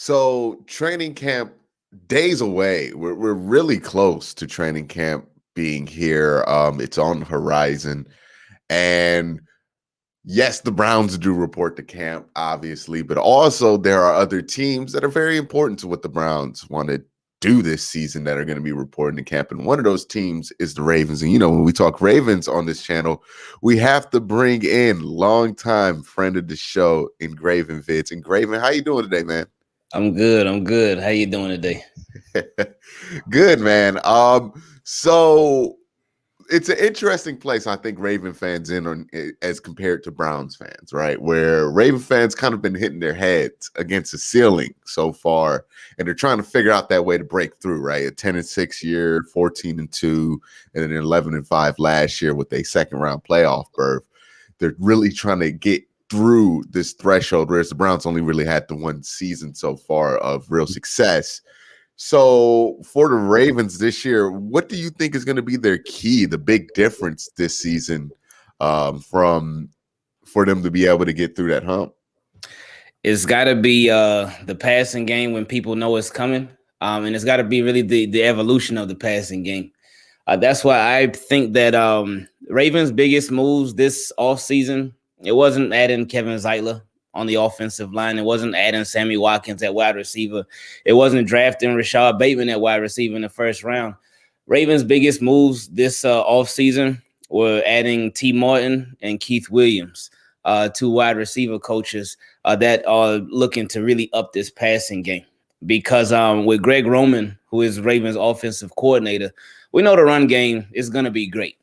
So training camp days away. We're really close to training camp being here. It's on the horizon. And yes, the Browns do report to camp, obviously, but also there are other teams that are very important to what the Browns want to do this season that are going to be reporting to camp. And one of those teams is the Ravens. And, when we talk Ravens on this channel, we have to bring in longtime friend of the show, Ingravenvids. Ingraven, how you doing today, man? I'm good. How you doing today? Good, man. So it's an interesting place, I think, Raven fans in on as compared to Browns fans, right? Where Raven fans kind of been hitting their heads against the ceiling so far, and they're trying to figure out that way to break through, right? A 10-6 year, 14-2, and then 11-5 last year with a second round playoff berth. They're really trying to get through this threshold, whereas the Browns only really had the one season so far of real success. So for the Ravens this year, what do you think is going to be their key, the big difference this season for them to be able to get through that hump? It's got to be the passing game when people know it's coming. And it's got to be really the evolution of the passing game. That's why I think that Ravens' biggest moves this offseason, it wasn't adding Kevin Zeitler on the offensive line. It wasn't adding Sammy Watkins at wide receiver. It wasn't drafting Rashad Bateman at wide receiver in the first round. Ravens' biggest moves this offseason were adding T. Martin and Keith Williams, two wide receiver coaches that are looking to really up this passing game. Because with Greg Roman, who is Ravens' offensive coordinator, we know the run game is going to be great.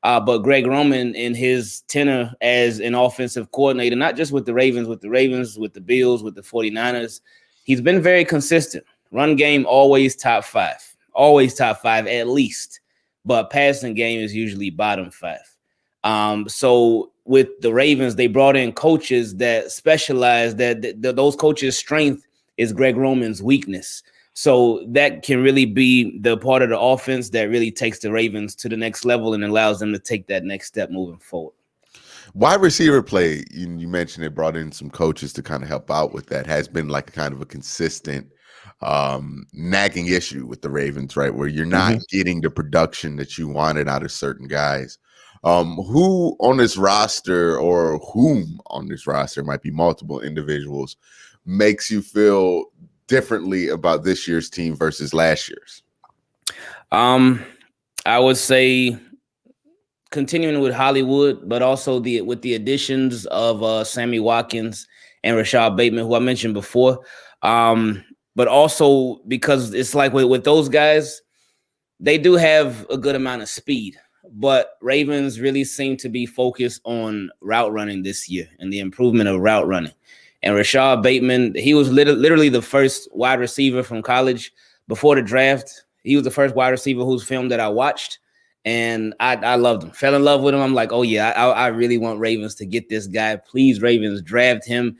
But Greg Roman, in his tenure as an offensive coordinator, not just with the Ravens, with the Bills, with the 49ers, he's been very consistent. Run game, always top five at least. But passing game is usually bottom five. So with the Ravens, they brought in coaches that specialize, that those coaches' strength is Greg Roman's weakness. So that can really be the part of the offense that really takes the Ravens to the next level and allows them to take that next step moving forward. Wide receiver play, you mentioned it brought in some coaches to kind of help out with that, has been like kind of a consistent nagging issue with the Ravens, right? Where you're not getting the production that you wanted out of certain guys. Who on this roster, or whom on this roster, might be multiple individuals, makes you feel differently about this year's team versus last year's? I would say continuing with Hollywood, but also with the additions of Sammy Watkins and Rashad Bateman, who I mentioned before. But also because it's like with those guys, they do have a good amount of speed, but Ravens really seem to be focused on route running this year and the improvement of route running. And Rashad Bateman, he was literally the first wide receiver from college before the draft. He was the first wide receiver whose film that I watched, and I loved him. Fell in love with him. I'm like, oh, yeah, I really want Ravens to get this guy. Please, Ravens, draft him,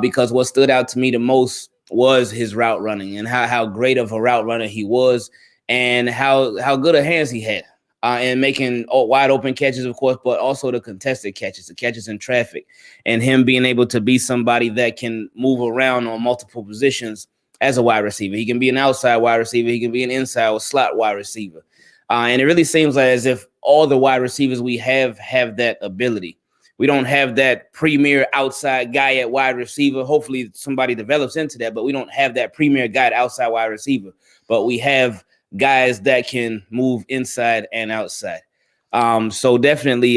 because what stood out to me the most was his route running and how great of a route runner he was and how good of hands he had. And making wide open catches, of course, but also the contested catches, the catches in traffic, and him being able to be somebody that can move around on multiple positions as a wide receiver. He can be an outside wide receiver. He can be an inside or slot wide receiver. And it really seems like as if all the wide receivers we have that ability. We don't have that premier outside guy at wide receiver. Hopefully somebody develops into that, but we don't have that premier guy at outside wide receiver. But we have guys that can move inside and outside. So definitely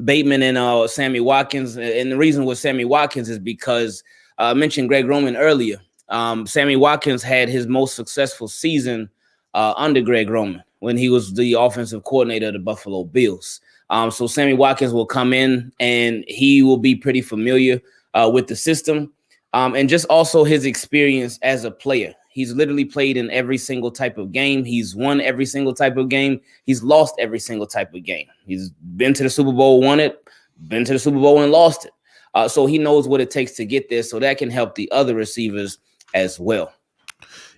Bateman and Sammy Watkins. And the reason with Sammy Watkins is because I mentioned Greg Roman earlier. Sammy Watkins had his most successful season under Greg Roman when he was the offensive coordinator of the Buffalo Bills. So Sammy Watkins will come in and he will be pretty familiar with the system and just also his experience as a player. He's literally played in every single type of game. He's won every single type of game. He's lost every single type of game. He's been to the Super Bowl, won it, been to the Super Bowl and lost it. So he knows what it takes to get there. So that can help the other receivers as well.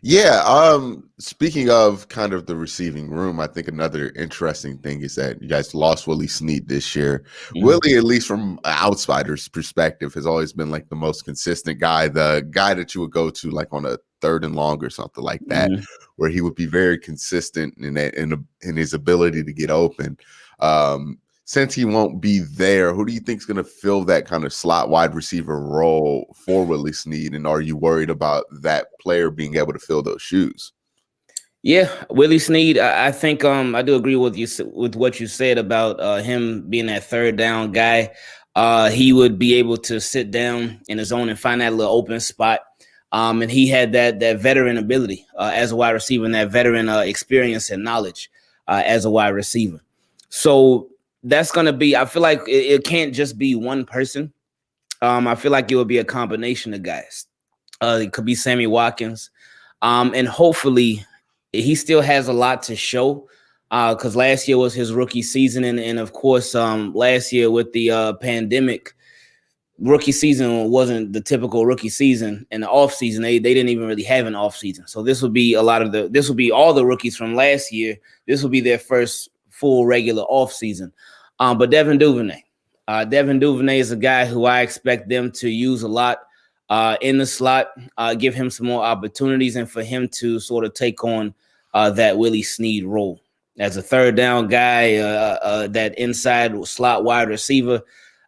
Yeah, speaking of kind of the receiving room, I think another interesting thing is that you guys lost Willie Snead this year. Mhm. Willie, at least from an outsider's perspective, has always been like the most consistent guy, the guy that you would go to like on a 3rd and long or something like that, Mhm. where he would be very consistent in his ability to get open. Since he won't be there, who do you think is going to fill that kind of slot wide receiver role for Willie Snead? And are you worried about that player being able to fill those shoes? Yeah, Willie Snead. I think I do agree with you with what you said about him being that 3rd down guy. He would be able to sit down in his zone and find that little open spot. And he had that veteran ability as a wide receiver, and that veteran experience and knowledge as a wide receiver. So that's gonna be. I feel like it can't just be one person. I feel like it would be a combination of guys. It could be Sammy Watkins, and hopefully he still has a lot to show because last year was his rookie season, and of course, last year with the pandemic, rookie season wasn't the typical rookie season. In the off season, they didn't even really have an off season. So this will be this will be all the rookies from last year. This will be their first full regular off season. But Devin Duvernay is a guy who I expect them to use a lot in the slot, give him some more opportunities, and for him to sort of take on that Willie Snead role as a 3rd down guy, that inside slot wide receiver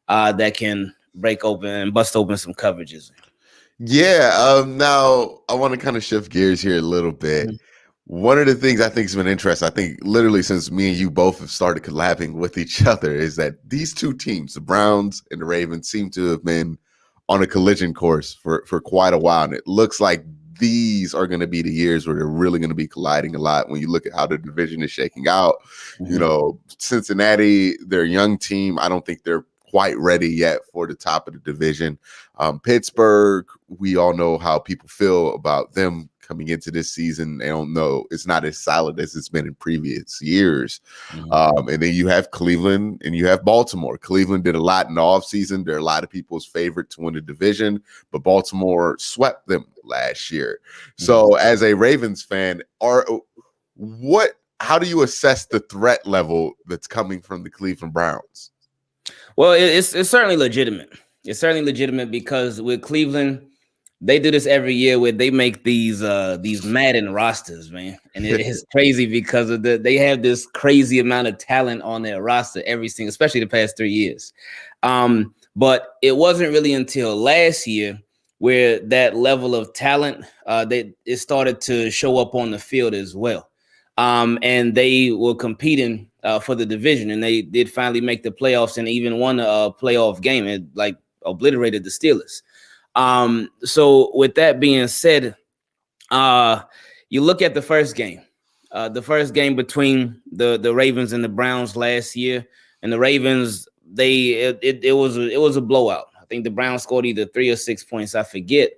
that can break open and bust open some coverages. Yeah. Now I want to kind of shift gears here a little bit. Mhm. One of the things I think has been interesting, I think literally since me and you both have started collabing with each other, is that these two teams, the Browns and the Ravens, seem to have been on a collision course for quite a while. And it looks like these are going to be the years where they're really going to be colliding a lot when you look at how the division is shaking out. You Mhm. know, Cincinnati, they're a young team. I don't think they're quite ready yet for the top of the division. Pittsburgh, we all know how people feel about them coming into this season. They don't know, it's not as solid as it's been in previous years. Mhm. And then you have Cleveland and you have Baltimore. Cleveland did a lot in the offseason. They're a lot of people's favorite to win the division, but Baltimore swept them last year. Mhm. So as a Ravens fan, how do you assess the threat level that's coming from the Cleveland Browns? Well, it's certainly legitimate. It's certainly legitimate because with Cleveland, they do this every year where they make these Madden rosters, man, and it is crazy because of they have this crazy amount of talent on their roster every single, especially the past 3 years. But it wasn't really until last year where that level of talent it started to show up on the field as well. And they were competing for the division, and they did finally make the playoffs and even won a playoff game. It like obliterated the Steelers. So with that being said, you look at the first game between the Ravens and the Browns last year, and the Ravens it was a blowout. I think the Browns scored either 3 or 6 points, I forget.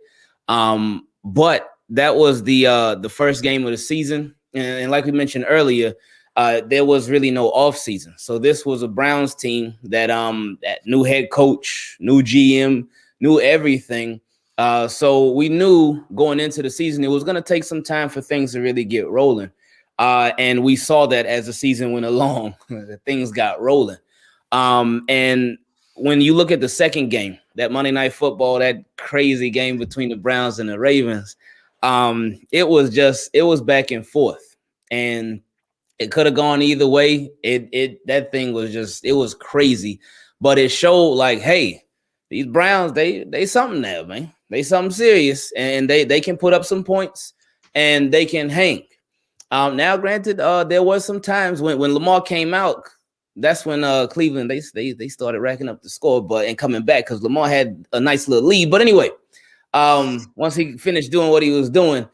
But that was the first game of the season, and like we mentioned earlier, there was really no off season. So this was a Browns team that new head coach, new GM, knew everything. So we knew going into the season it was going to take some time for things to really get rolling. And we saw that as the season went along, things got rolling. And when you look at the second game, that Monday Night Football, that crazy game between the Browns and the Ravens, it was back and forth, and it could have gone either way. That thing was it was crazy, but it showed like, hey, these Browns, they something there, man. They something serious, and they can put up some points and they can hang. Now, granted, there was some times when Lamar came out. That's when Cleveland they started racking up the score, and coming back because Lamar had a nice little lead. But anyway, once he finished doing what he was doing,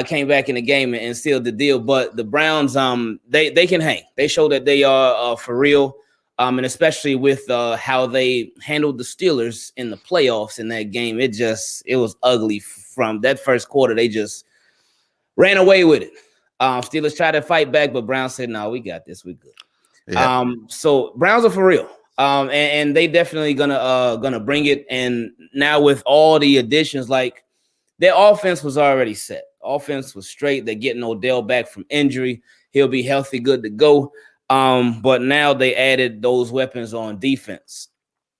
came back in the game and sealed the deal. But the Browns, they can hang. They show that they are for real. And especially with how they handled the Steelers in the playoffs in that game, it was ugly from that first quarter. They just ran away with it. Steelers tried to fight back, but Browns said, "No, we got this. We're good." Yeah. So Browns are for real. And they definitely gonna bring it. And now with all the additions, like their offense was already set. offense was straight. They're getting Odell back from injury. He'll be healthy, good to go. But now they added those weapons on defense.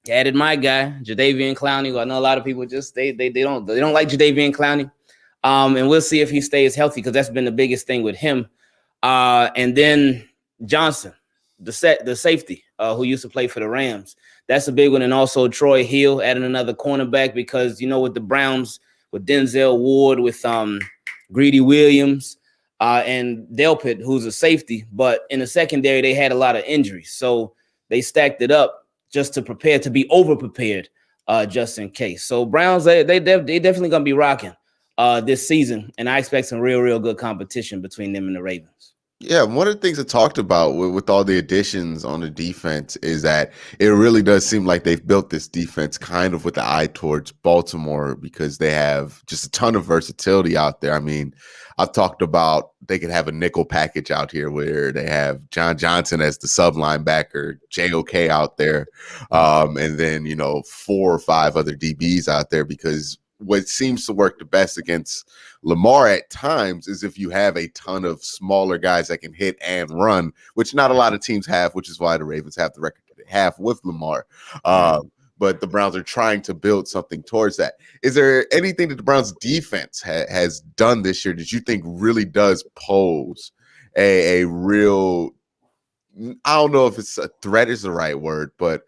They added my guy, Jadeveon Clowney. I know a lot of people just they don't like Jadeveon Clowney. And we'll see if he stays healthy, because that's been the biggest thing with him. And then Johnson, the safety, who used to play for the Rams. That's a big one. And also Troy Hill, adding another cornerback, because, with the Browns, with Denzel Ward, with Greedy Williams, and Delpit, who's a safety. But in the secondary, they had a lot of injuries. So they stacked it up just to prepare, to be over-prepared, just in case. So Browns, they definitely going to be rocking this season. And I expect some real good competition between them and the Ravens. Yeah, one of the things I talked about with all the additions on the defense is that it really does seem like they've built this defense kind of with the eye towards Baltimore, because they have just a ton of versatility out there. I mean, I've talked about they could have a nickel package out here where they have John Johnson as the sub linebacker, JOK out there, and then, 4 or 5 other DBs out there, because what seems to work the best against Lamar at times is if you have a ton of smaller guys that can hit and run, which not a lot of teams have, which is why the Ravens have the record that they have with Lamar. But the Browns are trying to build something towards that. Is there anything that the Browns defense has done this year that you think really does pose a real, I don't know if it's a threat is the right word, but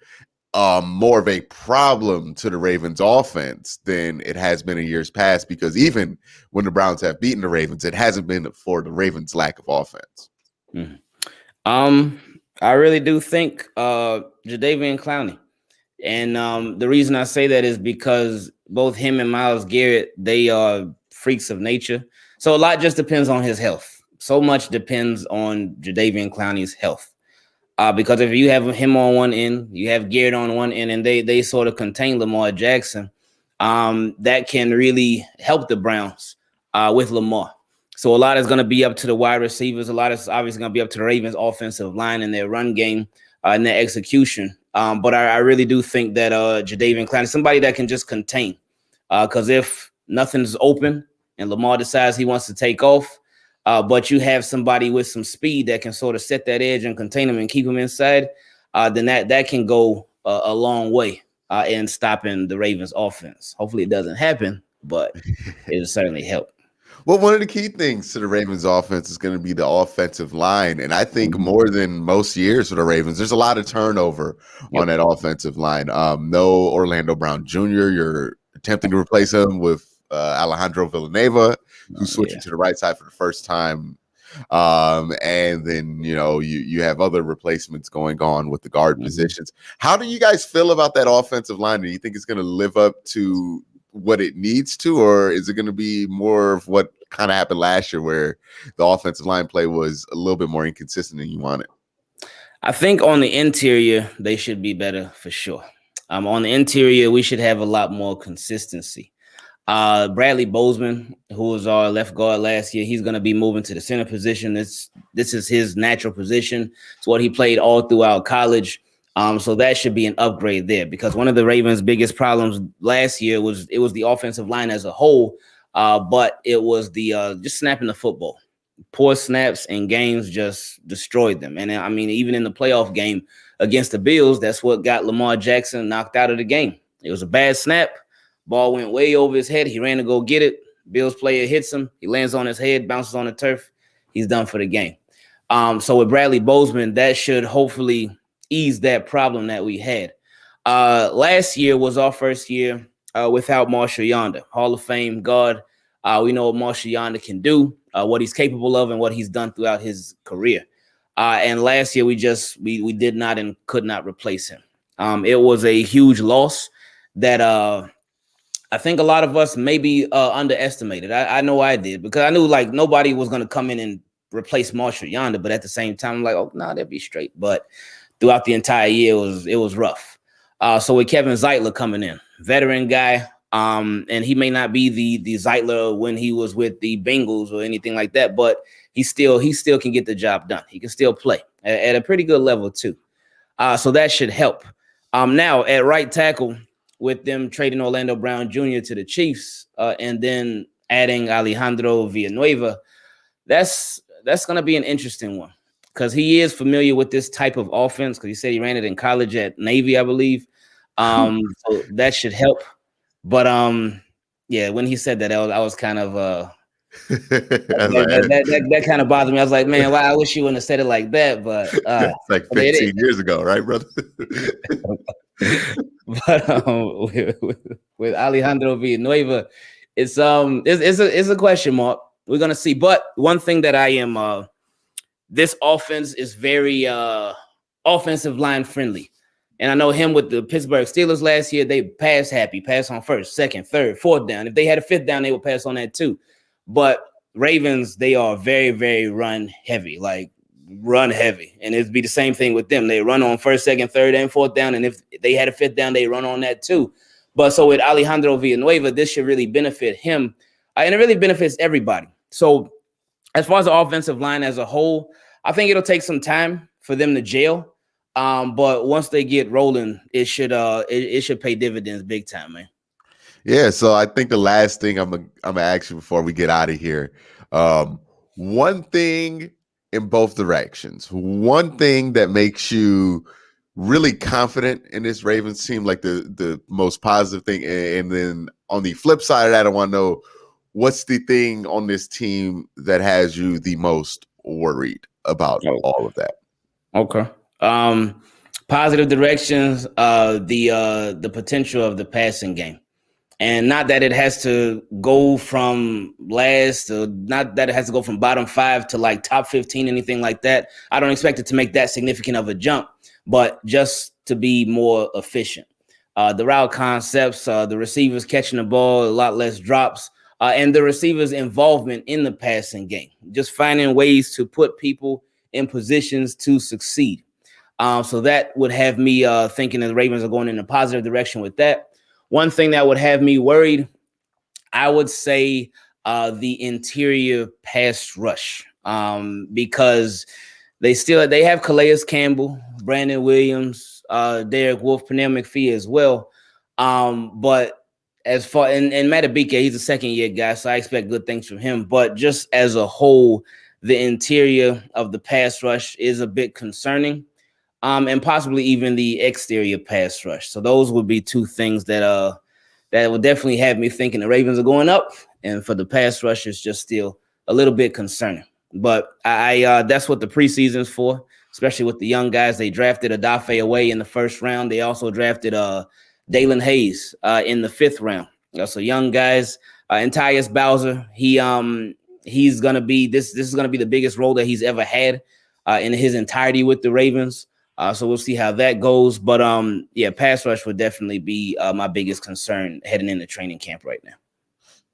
more of a problem to the Ravens offense than it has been in years past? Because even when the Browns have beaten the Ravens, it hasn't been for the Ravens' lack of offense. I really do think Jadeveon Clowney. And the reason I say that is because both him and Myles Garrett, they are freaks of nature. So a lot just depends on his health. So much depends on Jadeveon Clowney's health. Because if you have him on one end, you have Garrett on one end, and they sort of contain Lamar Jackson, that can really help the Browns with Lamar. So a lot is going to be up to the wide receivers. A lot is obviously going to be up to the Ravens' offensive line and their run game and their execution. But I really do think that Jadeveon Clowney is somebody that can just contain. Because if nothing's open and Lamar decides he wants to take off, but you have somebody with some speed that can sort of set that edge and contain him and keep him inside, then that can go a long way in stopping the Ravens' offense. Hopefully it doesn't happen, but it'll certainly help. Well, one of the key things to the Ravens offense is going to be the offensive line. And I think more than most years for the Ravens, there's a lot of turnover on that offensive line. No Orlando Brown Jr. You're attempting to replace him with Alejandro Villanueva, who's switching to the right side for the first time. And then, you have other replacements going on with the guard positions. How do you guys feel about that offensive line? Do you think it's going to live up to what it needs to, or is it going to be more of what kind of happened last year where the offensive line play was a little bit more inconsistent than you wanted? I think on the interior, they should be better for sure. On the interior, we should have a lot more consistency. Bradley Bozeman, who was our left guard last year, he's going to be moving to the center position. This is his natural position. It's what he played all throughout college. So that should be an upgrade there, because one of the Ravens' biggest problems last year was the offensive line as a whole, but it was the just snapping the football. Poor snaps in games just destroyed them. And I mean, even in the playoff game against the Bills, that's what got Lamar Jackson knocked out of the game. It was a bad snap. Ball went way over his head. He ran to go get it. Bills player hits him. He lands on his head, bounces on the turf. He's done for the game. So with Bradley Bozeman, that should hopefully ease that problem that we had. Last year was our first year without Marshall Yonder, Hall of Fame guard. We know what Marshall Yonder can do, what he's capable of, and what he's done throughout his career. And last year we did not and could not replace him. It was a huge loss that I think a lot of us maybe underestimated. I know I did, because I knew like nobody was going to come in and replace Marshall Yonder. But at the same time, I'm like, oh, no, that'd be straight. But throughout the entire year, it was rough. So with Kevin Zeitler coming in, veteran guy, and he may not be the Zeitler when he was with the Bengals or anything like that, but he still can get the job done. He can still play at a pretty good level too. So that should help. Now at right tackle, with them trading Orlando Brown Jr. to the Chiefs, and then adding Alejandro Villanueva, that's going to be an interesting one because he is familiar with this type of offense because he said he ran it in college at Navy, I believe. So that should help. But yeah, when he said that, I was kind of that kind of bothered me. I was like, man, why? I wish you wouldn't have said it like that. But it's like 15 years ago, right, brother? But with Alejandro Villanueva, it's a question mark. We're gonna see. But one thing that I am this offense is very offensive line friendly. And I know him with the Pittsburgh Steelers last year, they pass happy, pass on first, second, third, fourth down. If they had a fifth down, they would pass on that too. But Ravens, they are very, very run heavy, like run heavy. And it'd be the same thing with them. They run on first, second, third, and fourth down. And if they had a fifth down, they run on that too. But so with Alejandro Villanueva, this should really benefit him. And it really benefits everybody. So as far as the offensive line as a whole, I think it'll take some time for them to gel. But once they get rolling, it should pay dividends big time, man. Yeah, so I think the last thing I'm gonna ask you before we get out of here, one thing in both directions, one thing that makes you really confident in this Ravens team, like the most positive thing, and then on the flip side of that, I want to know what's the thing on this team that has you the most worried about all of that. Okay. Positive directions, the potential of the passing game. And not that it has to go from last, or not that it has to go from bottom 5 to like top 15, anything like that. I don't expect it to make that significant of a jump, but just to be more efficient. The route concepts, the receivers catching the ball, a lot less drops, and the receivers' involvement in the passing game. Just finding ways to put people in positions to succeed. So that would have me thinking that the Ravens are going in a positive direction with that. One thing that would have me worried, I would say the interior pass rush, because they have Calais Campbell, Brandon Williams, Derek Wolfe, Pernell McPhee as well. But as far and Matabike, he's a second-year guy, so I expect good things from him. But just as a whole, the interior of the pass rush is a bit concerning. And possibly even the exterior pass rush. So those would be two things that would definitely have me thinking the Ravens are going up, and for the pass rush, it's just still a little bit concerning. But I that's what the preseason's for, especially with the young guys. They drafted Odafe Away in the first round. They also drafted Dalen Hayes in the 5th round. So young guys. And Tyus Bowser, he's gonna be this is gonna be the biggest role that he's ever had in his entirety with the Ravens. So we'll see how that goes. But yeah, pass rush would definitely be my biggest concern heading into training camp right now.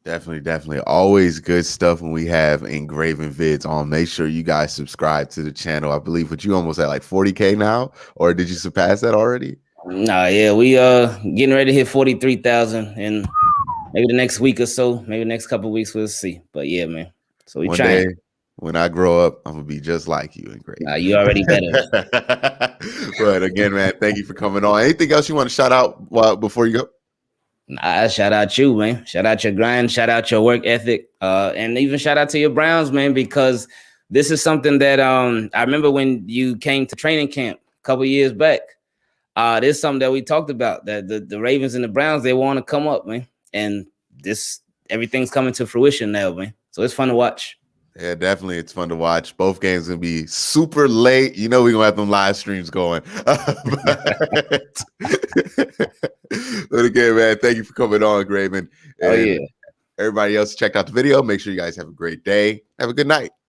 Definitely. Always good stuff when we have Ingravenvids on. Make sure you guys subscribe to the channel. I believe what you almost at like 40K now, or did you surpass that already? Nah, yeah, we getting ready to hit 43,000 in maybe the next week or so, maybe the next couple of weeks, we'll see. But yeah, man. So we trying. When I grow up, I'm gonna be just like you and great. Nah, you already better. But again, man, thank you for coming on. Anything else you want to shout out before you go? Nah, shout out you, man. Shout out your grind, shout out your work ethic, and even shout out to your Browns, man, because this is something that I remember when you came to training camp a couple years back. This is something that we talked about, that the Ravens and the Browns, they want to come up, man. And everything's coming to fruition now, man. So it's fun to watch. Yeah, definitely. It's fun to watch. Both games going to be super late. You know we're going to have them live streams going. But again, man, thank you for coming on, Graven. Oh, yeah. Everybody else checked out the video. Make sure you guys have a great day. Have a good night.